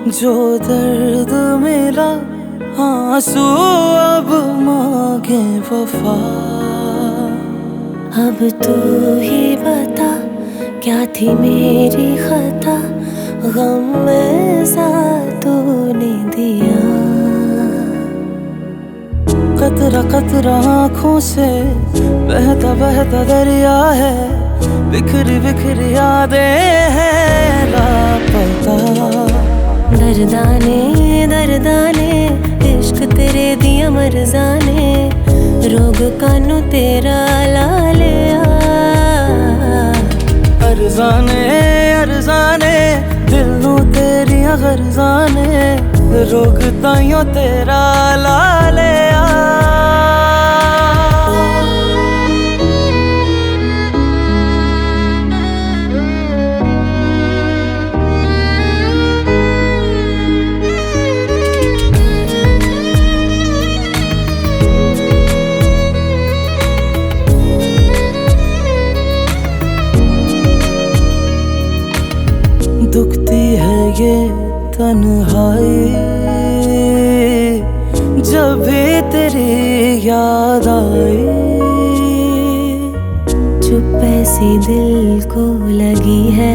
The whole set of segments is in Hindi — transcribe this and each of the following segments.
जो दर्द मिला आंसू अब मांगे वफा। अब तू ही बता क्या थी मेरी खता, गम ऐसा तूने दिया। कतरा कतरा आँखों से बहता बहता दरिया है, बिखरी बिखरी यादें हैं लापता। दर्दाने दर्दाने इश्क तेरे दिया मरजाने, रोग कानू तेरा ला लिया। अरजाने अरजाने दिल नू तेरिया गरजाने, रोग ताइयों तेरा ला लिया। दुखती है ये तन्हाई जब भी तेरी याद आई। चुप ऐसी दिल को लगी है,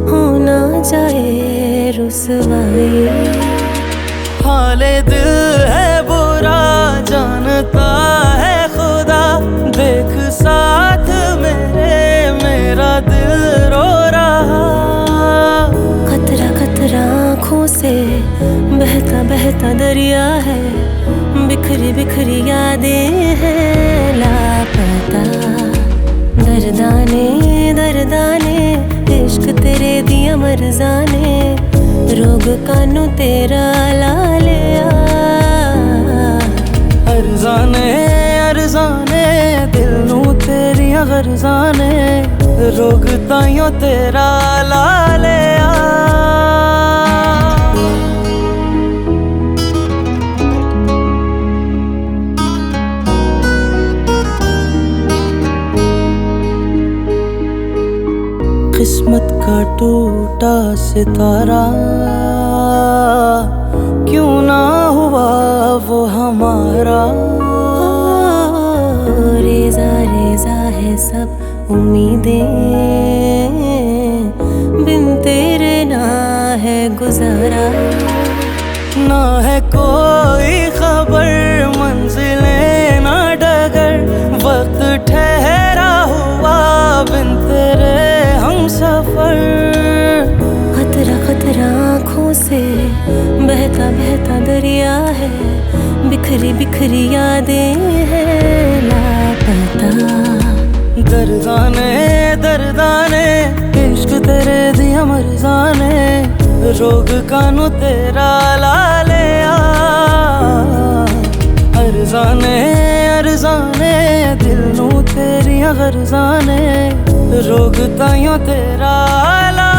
होना चाहे रुसवाई। हाले दिल है बुरा जानता है खुदा, देख साथ मेरा दिल रो रहा। खतरा खतरा आँखों से बहता बहता दरिया है, बिखरी बिखरी यादें हैं लापता। दर्दाने दर्दाने इश्क तेरे दिया मरजाने, रोग कानू तेरा ला लिया। अरजाने अरजाने दिल नू तेरिया गरजाने, रोग ताइयों तेरा ला लिया। किस्मत का टूटा सितारा क्यों ना हुआ वो हमारा। रेजा रेजा है सब उम्मीदें, बिन तेरे ना है गुजारा। ना है कोई खबर मंजिलें ना डगर, वक्त ठहरा हुआ बिन तेरे हम सफर। खतरा खतरा आँखों से बहता बहता दरिया है, बिखरी बिखरी यादें हैं लापता। दर्दाने दर्दाने इश्क तेरे दिया मरजाने, रोग कानू तेरा ला लिया। अरजाने अरजाने दिल नू तेरिया गरजाने, रोग ताइयों तेरा ला